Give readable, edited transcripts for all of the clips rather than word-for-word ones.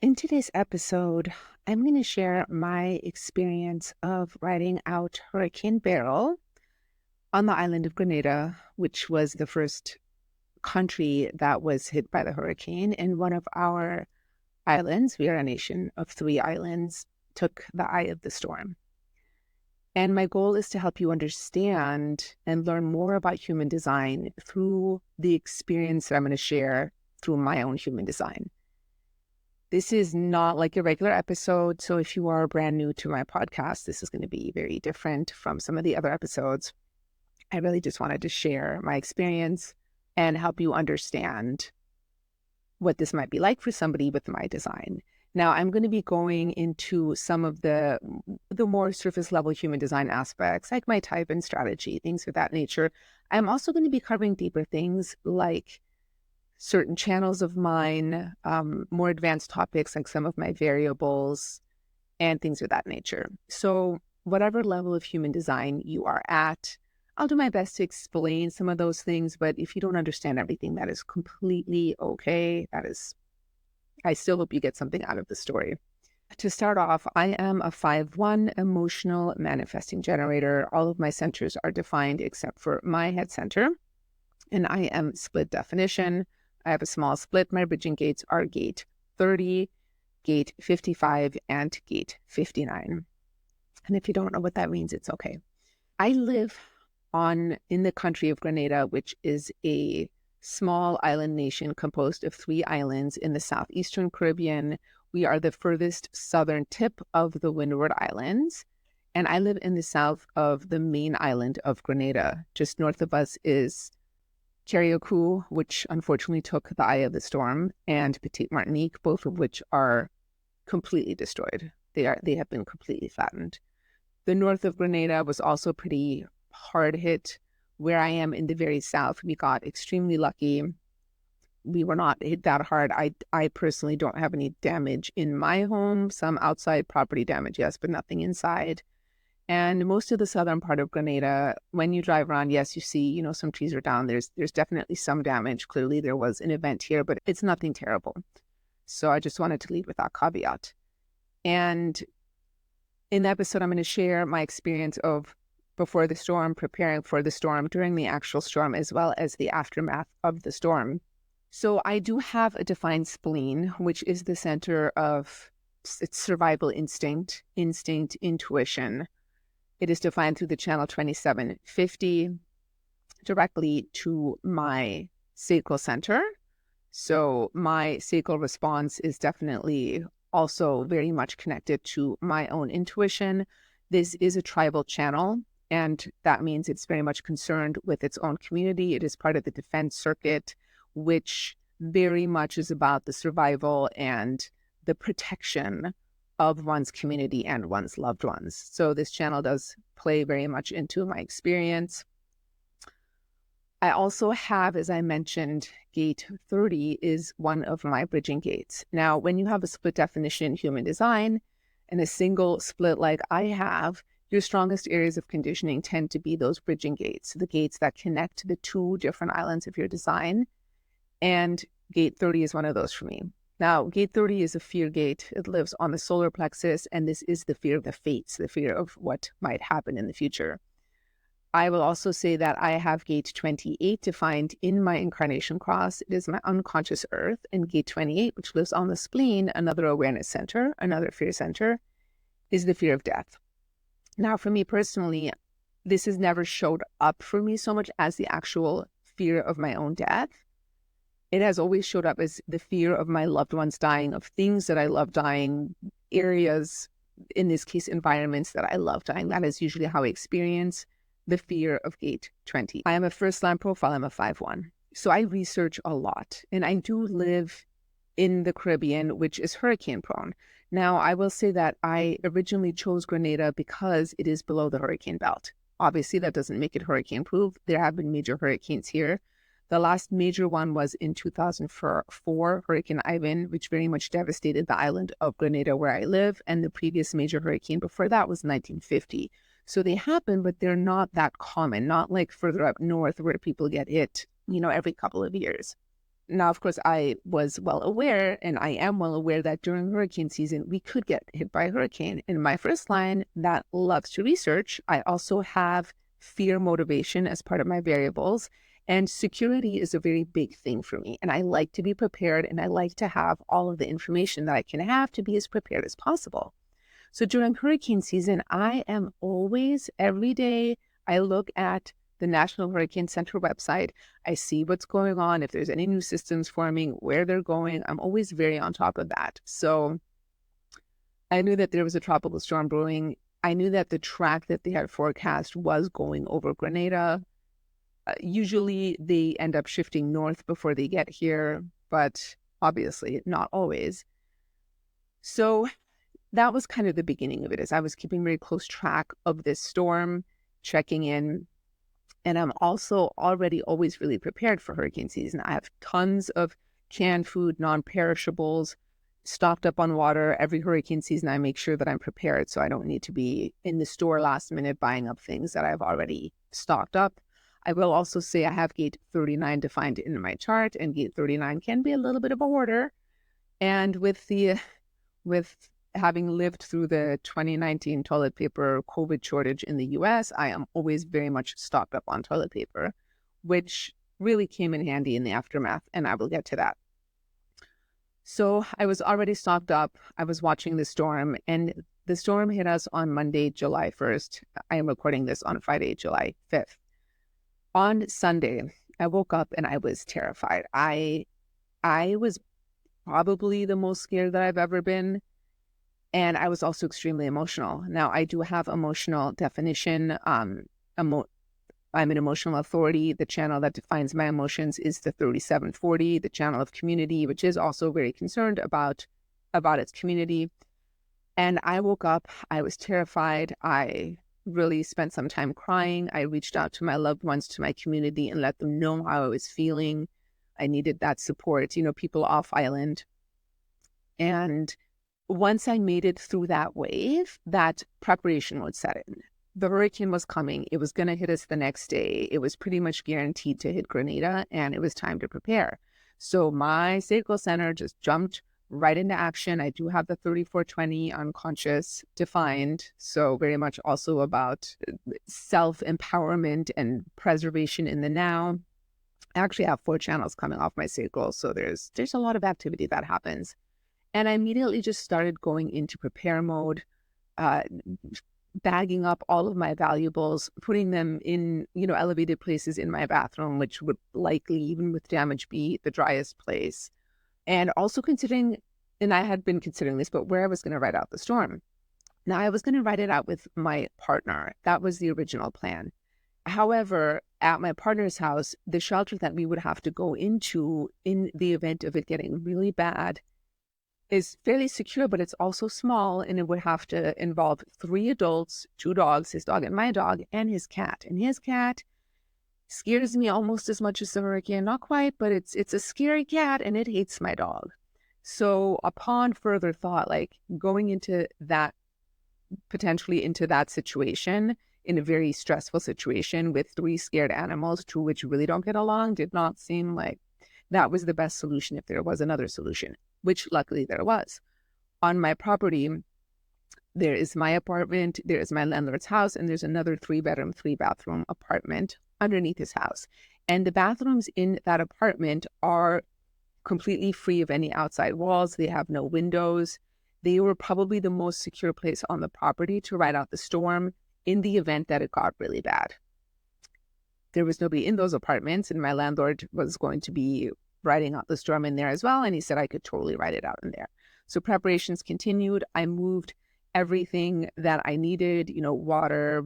In today's episode, I'm going to share my experience of riding out Hurricane Beryl on the island of Grenada, which was the first country that was hit by the hurricane. And one of our islands, we are a nation of three islands, took the eye of the storm. And my goal is to help you understand and learn more about human design through the experience that I'm going to share through my own human design. This is not like a regular episode, so if you are brand new to my podcast, this is going to be very different from some of the other episodes. I really just wanted to share my experience and help you understand what this might be like for somebody with my design. Now, I'm going to be going into some of the more surface level human design aspects, like my type and strategy, things of that nature. I'm also going to be covering deeper things like certain channels of mine, more advanced topics like some of my variables and things of that nature. So whatever level of human design you are at, I'll do my best to explain some of those things, but if you don't understand everything, that is completely okay. I still hope you get something out of the story. To start off, I am a 5/1 emotional manifesting generator. All of my centers are defined except for my head center, and I am split definition. I have a small split. My bridging gates are gate 30, gate 55, and gate 59. And if you don't know what that means, it's okay. I live in the country of Grenada, which is a small island nation composed of three islands in the southeastern Caribbean. We are the furthest southern tip of the Windward Islands, and I live in the south of the main island of Grenada. Just north of us is Carriacou, which unfortunately took the eye of the storm, and Petite Martinique, both of which are completely destroyed. They have been completely flattened. The north of Grenada was also pretty hard hit. Where I am in the very south, we got extremely lucky. We were not hit that hard. I personally don't have any damage in my home. Some outside property damage, yes, but nothing inside. And most of the southern part of Grenada, when you drive around, yes, you see, some trees are down. There's definitely some damage. Clearly, there was an event here, but it's nothing terrible. So I just wanted to lead with that caveat. And in the episode, I'm going to share my experience of before the storm, preparing for the storm, during the actual storm, as well as the aftermath of the storm. So I do have a defined spleen, which is the center of its survival instinct, intuition. It is defined through the channel 2750 directly to my sacral center. So my sacral response is definitely also very much connected to my own intuition. This is a tribal channel, and that means it's very much concerned with its own community. It is part of the defense circuit, which very much is about the survival and the protection of one's community and one's loved ones. So this channel does play very much into my experience. I also have, as I mentioned, gate 30 is one of my bridging gates. Now, when you have a split definition human design and a single split like I have, your strongest areas of conditioning tend to be those bridging gates, the gates that connect the two different islands of your design. And gate 30 is one of those for me. Now, gate 30 is a fear gate. It lives on the solar plexus, and this is the fear of the fates, the fear of what might happen in the future. I will also say that I have gate 28 defined in my incarnation cross. It is my unconscious earth, and gate 28, which lives on the spleen, another awareness center, another fear center, is the fear of death. Now, for me personally, this has never showed up for me so much as the actual fear of my own death. It has always showed up as the fear of my loved ones dying, of things that I love dying, areas, in this case, environments that I love dying. That is usually how I experience the fear of gate 20. I am a first line profile. I'm a 5/1. So I research a lot, and I do live in the Caribbean, which is hurricane prone. Now, I will say that I originally chose Grenada because it is below the hurricane belt. Obviously, that doesn't make it hurricane proof. There have been major hurricanes here. The last major one was in 2004, Hurricane Ivan, which very much devastated the island of Grenada where I live. And the previous major hurricane before that was 1950. So they happen, but they're not that common, not like further up north where people get hit, every couple of years. Now, of course, I was well aware, and I am well aware that during hurricane season, we could get hit by a hurricane. In my first line that loves to research, I also have fear motivation as part of my variables. And security is a very big thing for me. And I like to be prepared, and I like to have all of the information that I can have to be as prepared as possible. So during hurricane season, I am always, every day, I look at the National Hurricane Center website. I see what's going on, if there's any new systems forming, where they're going. I'm always very on top of that. So I knew that there was a tropical storm brewing. I knew that the track that they had forecast was going over Grenada. Usually they end up shifting north before they get here, but obviously not always. So that was kind of the beginning of it, as I was keeping very close track of this storm, checking in. And I'm also already always really prepared for hurricane season. I have tons of canned food, non-perishables, stocked up on water. Every hurricane season, I make sure that I'm prepared so I don't need to be in the store last minute buying up things that I've already stocked up. I will also say I have gate 39 defined in my chart, and gate 39 can be a little bit of a hoarder. And with having lived through the 2019 toilet paper COVID shortage in the US, I am always very much stocked up on toilet paper, which really came in handy in the aftermath, and I will get to that. So I was already stocked up. I was watching the storm, and the storm hit us on Monday, July 1st. I am recording this on Friday, July 5th. On Sunday, I woke up and I was terrified. I was probably the most scared that I've ever been. And I was also extremely emotional. Now, I do have emotional definition. I'm an emotional authority. The channel that defines my emotions is the 3740, the channel of community, which is also very concerned about its community. And I woke up, I was terrified. I really spent some time crying. I reached out to my loved ones, to my community, and let them know how I was feeling. I needed that support, people off island. And once I made it through that wave, that preparation would set in. The hurricane was coming. It was going to hit us the next day. It was pretty much guaranteed to hit Grenada, and it was time to prepare. So my sacral center just jumped right into action. I do have the 3420 unconscious defined, so very much also about self-empowerment and preservation in the now. I actually have 4 channels coming off my sacral, so there's a lot of activity that happens. And I immediately just started going into prepare mode, bagging up all of my valuables, putting them in, elevated places in my bathroom, which would likely, even with damage, be the driest place. And also considering, and I had been considering this, but where I was going to ride out the storm. Now, I was going to ride it out with my partner. That was the original plan. However, at my partner's house, the shelter that we would have to go into in the event of it getting really bad is fairly secure, but it's also small, and it would have to involve 3 adults, 2 dogs, his dog and my dog, and his cat. And his cat scares me almost as much as the hurricane. Not quite, but it's a scary cat, and it hates my dog. So upon further thought, like going into that, potentially into that situation, in a very stressful situation with 3 scared animals, 2 which really don't get along, did not seem like that was the best solution if there was another solution, which luckily there was. On my property, there is my apartment, there is my landlord's house, and there's another 3-bedroom, 3-bathroom apartment underneath his house. And the bathrooms in that apartment are completely free of any outside walls. They have no windows. They were probably the most secure place on the property to ride out the storm in the event that it got really bad. There was nobody in those apartments, and my landlord was going to be riding out the storm in there as well, and he said I could totally ride it out in there. So preparations continued. I moved everything that I needed, water,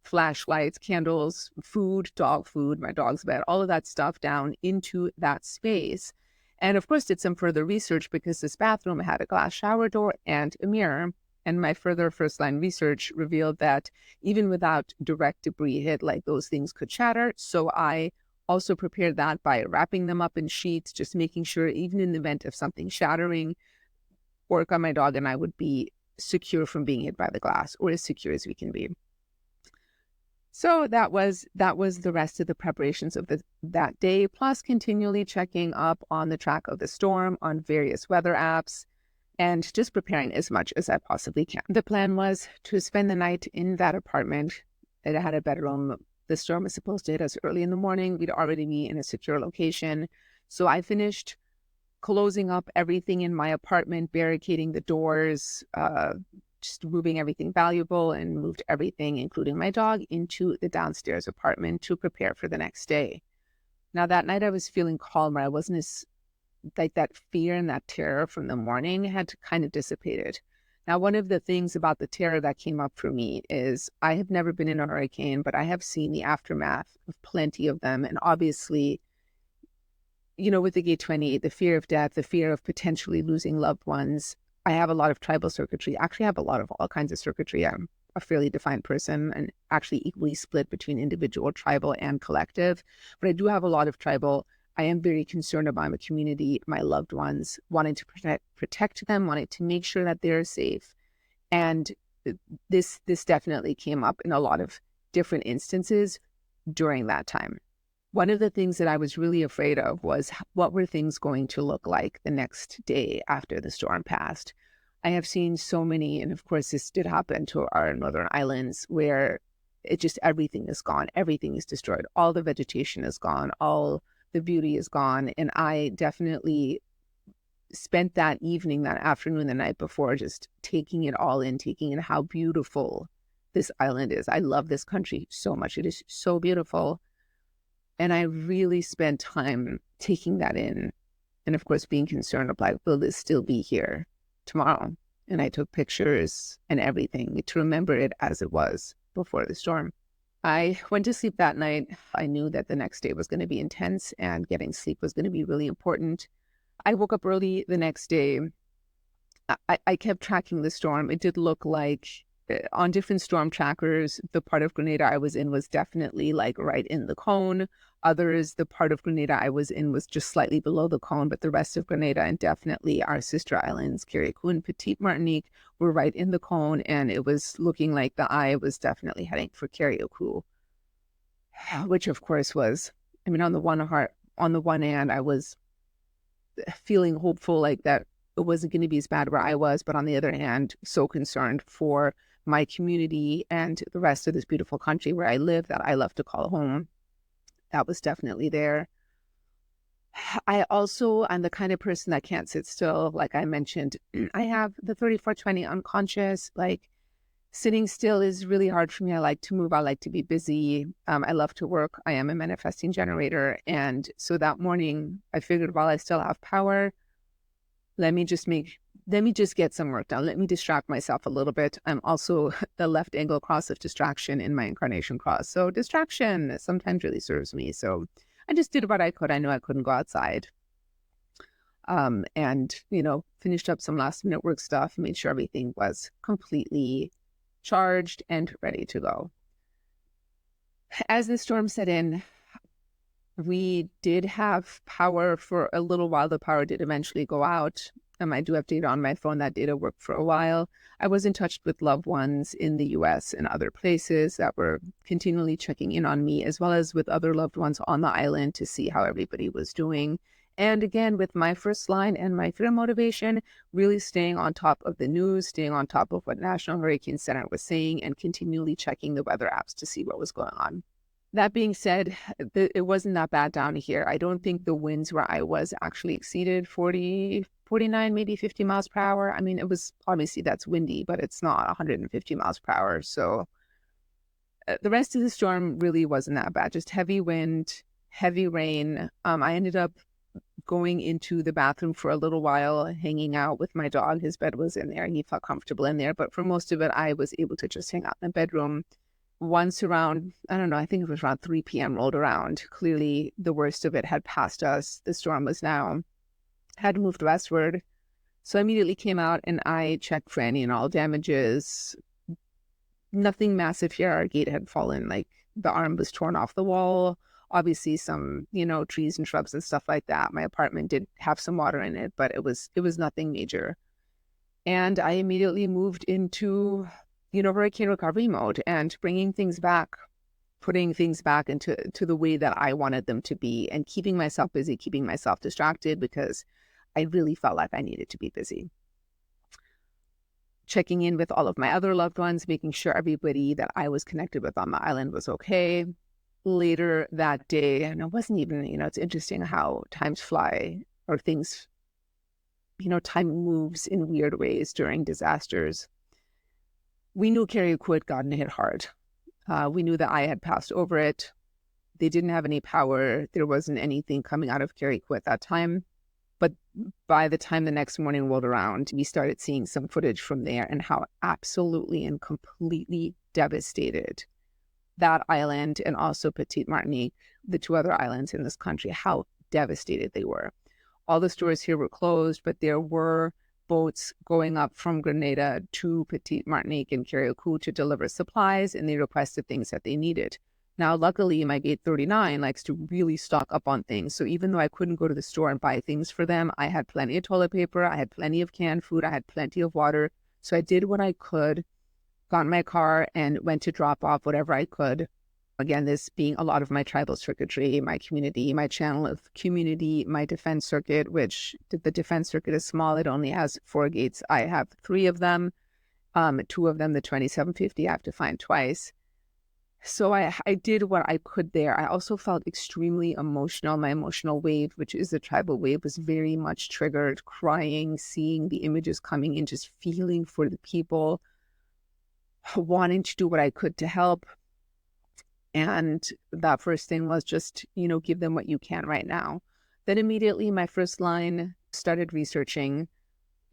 flashlights, candles, food, dog food, my dog's bed, all of that stuff down into that space. And of course, did some further research because this bathroom had a glass shower door and a mirror. And my further first-line research revealed that even without direct debris hit, like those things could shatter. So I also prepared that by wrapping them up in sheets, just making sure even in the event of something shattering, Orca, my dog, and I would be secure from being hit by the glass, or as secure as we can be. So that was the rest of the preparations of that day, plus continually checking up on the track of the storm on various weather apps and just preparing as much as I possibly can. The plan was to spend the night in that apartment. It had a bedroom. The storm was supposed to hit us early in the morning. We'd already be in a secure location. So I finished closing up everything in my apartment, barricading the doors, just moving everything valuable, and moved everything, including my dog, into the downstairs apartment to prepare for the next day. Now, that night I was feeling calmer. I wasn't as, like, that fear and that terror from the morning had kind of dissipated. Now, one of the things about the terror that came up for me is I have never been in a hurricane, but I have seen the aftermath of plenty of them. And obviously, with the Gate 20, the fear of death, the fear of potentially losing loved ones. I have a lot of tribal circuitry. Actually, I have a lot of all kinds of circuitry. I'm a fairly defined person and actually equally split between individual, tribal, and collective. But I do have a lot of tribal. I am very concerned about my community, my loved ones, wanting to protect them, wanting to make sure that they're safe. And this definitely came up in a lot of different instances during that time. One of the things that I was really afraid of was what were things going to look like the next day after the storm passed. I have seen so many, and of course this did happen to our northern islands, where everything is gone, everything is destroyed, all the vegetation is gone, all the beauty is gone. And I definitely spent that evening, that afternoon, the night before, just taking it all in, taking in how beautiful this island is. I love this country so much. It is so beautiful. And I really spent time taking that in. And of course, being concerned of, like, will this still be here tomorrow? And I took pictures and everything to remember it as it was before the storm. I went to sleep that night. I knew that the next day was going to be intense and getting sleep was going to be really important. I woke up early the next day. I kept tracking the storm. It did look like on different storm trackers, the part of Grenada I was in was definitely like right in the cone. Others, the part of Grenada I was in was just slightly below the cone, but the rest of Grenada and definitely our sister islands, Carriacou and Petite Martinique, were right in the cone. And it was looking like the eye was definitely heading for Carriacou, which of course was, on the one hand, I was feeling hopeful, like that it wasn't going to be as bad where I was, but on the other hand, so concerned for my community and the rest of this beautiful country where I live, that I love to call home. That was definitely there. I'm the kind of person that can't sit still. Like I mentioned, I have the 3420 unconscious. Like, sitting still is really hard for me. I like to move. I like to be busy. I love to work. I am a manifesting generator. And so that morning I figured, while I still have power, let me just get some work done. Let me distract myself a little bit. I'm also the left angle cross of distraction in my incarnation cross. So distraction sometimes really serves me. So I just did what I could. I knew I couldn't go outside. And finished up some last minute work stuff, made sure everything was completely charged and ready to go. As the storm set in, we did have power for a little while. The power did eventually go out. I do have data on my phone. That data worked for a while. I was in touch with loved ones in the US and other places that were continually checking in on me, as well as with other loved ones on the island, to see how everybody was doing. And again, with my first line and my fear motivation, really staying on top of the news, staying on top of what National Hurricane Center was saying, and continually checking the weather apps to see what was going on. That being said, it wasn't that bad down here. I don't think the winds where I was actually exceeded 40, 49, maybe 50 miles per hour. It was, obviously that's windy, but it's not 150 miles per hour. So the rest of the storm really wasn't that bad. Just heavy wind, heavy rain. I ended up going into the bathroom for a little while, hanging out with my dog. His bed was in there. He felt comfortable in there. But for most of it, I was able to just hang out in the bedroom. Once around, I don't know, I think it was around 3 p.m. rolled around. Clearly, the worst of it had passed us. The storm had moved westward. So I immediately came out and I checked for any and all damages. Nothing massive here. Our gate had fallen, like the arm was torn off the wall. Obviously some, trees and shrubs and stuff like that. My apartment did have some water in it, but it was nothing major. And I immediately moved into hurricane recovery mode and bringing things back. putting things back into the way that I wanted them to be, and keeping myself busy, keeping myself distracted, because I really felt like I needed to be busy. Checking in with all of my other loved ones, making sure everybody that I was connected with on the island was okay. Later that day, and it wasn't even, it's interesting how times fly, or things, time moves in weird ways during disasters. We knew Carriacou had gotten hit hard. We knew that I had passed over it. They didn't have any power. There wasn't anything coming out of Carriacou at that time. But by the time the next morning rolled around, we started seeing some footage from there, and how absolutely and completely devastated that island, and also Petite Martinique, the two other islands in this country, how devastated they were. All the stores here were closed, but there were boats going up from Grenada to Petite Martinique and Carriacou to deliver supplies, and they requested things that they needed. Now, luckily, my Gate 39 likes to really stock up on things. So even though I couldn't go to the store and buy things for them, I had plenty of toilet paper, I had plenty of canned food, I had plenty of water. So I did what I could, got in my car, and went to drop off whatever I could. Again, this being a lot of my tribal circuitry, my community, my channel of community, my defense circuit, which the defense circuit is small. It only has 4 gates. I have 3 of them. 2 of them, the 2750, I have to find twice. So I did what I could there. I also felt extremely emotional. My emotional wave, which is the tribal wave, was very much triggered, crying, seeing the images coming in, just feeling for the people, wanting to do what I could to help. And that first thing was just, give them what you can right now. Then immediately my first line started researching.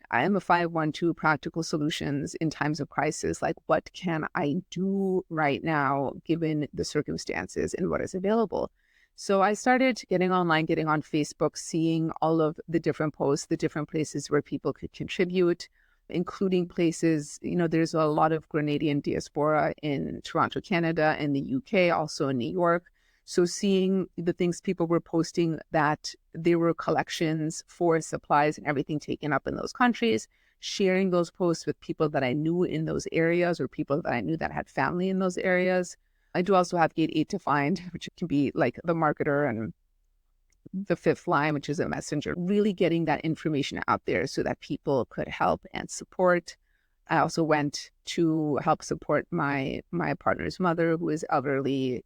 I am a 512 practical solutions in times of crisis. Like, what can I do right now, given the circumstances and what is available? So I started getting online, getting on Facebook, seeing all of the different posts, the different places where people could contribute, including places, there's a lot of Grenadian diaspora in Toronto, Canada, and the UK, also in New York. So seeing the things people were posting, that there were collections for supplies and everything taken up in those countries, sharing those posts with people that I knew in those areas, or people that I knew that had family in those areas. I do also have Gate 8 to find, which can be like the marketer, and the 5th line, which is a messenger, really getting that information out there so that people could help and support. I also went to help support my partner's mother, who is elderly,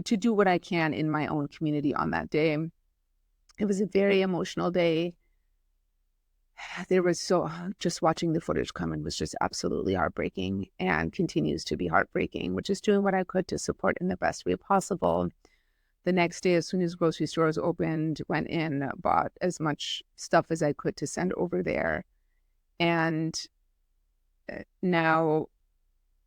to do what I can in my own community on that day. It was a very emotional day. There was just watching the footage come in was just absolutely heartbreaking, and continues to be heartbreaking, which is doing what I could to support in the best way possible. The next day, as soon as grocery stores opened, went in, bought as much stuff as I could to send over there. And now,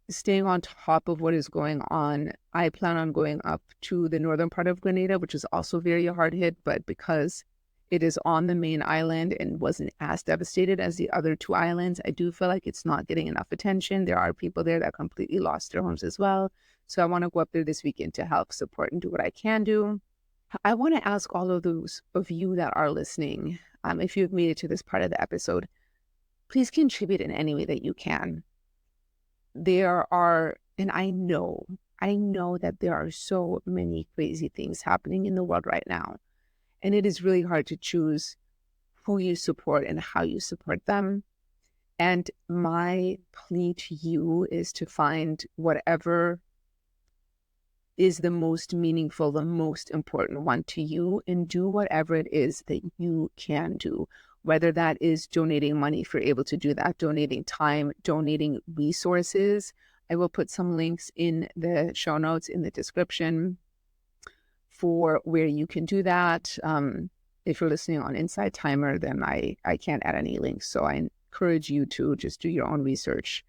staying on top of what is going on, I plan on going up to the northern part of Grenada, which is also very hard hit, but because it is on the main island and wasn't as devastated as the other 2 islands, I do feel like it's not getting enough attention. There are people there that completely lost their homes as well. So I want to go up there this weekend to help support and do what I can do. I want to ask all of those of you that are listening, if you've made it to this part of the episode, please contribute in any way that you can. There are, and I know that there are so many crazy things happening in the world right now. And it is really hard to choose who you support and how you support them. And my plea to you is to find whatever is the most meaningful, the most important one to you, and do whatever it is that you can do. Whether that is donating money if you're able to do that, donating time, donating resources. I will put some links in the show notes in the description for where you can do that. If you're listening on Inside Timer, then I can't add any links. So I encourage you to just do your own research.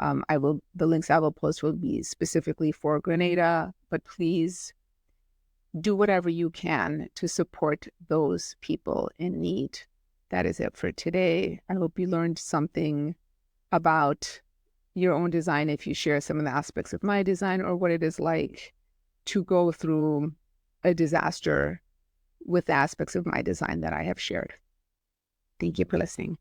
The links I will post will be specifically for Grenada, but please do whatever you can to support those people in need. That is it for today. I hope you learned something about your own design if you share some of the aspects of my design, or what it is like to go through a disaster with the aspects of my design that I have shared. Thank you for listening.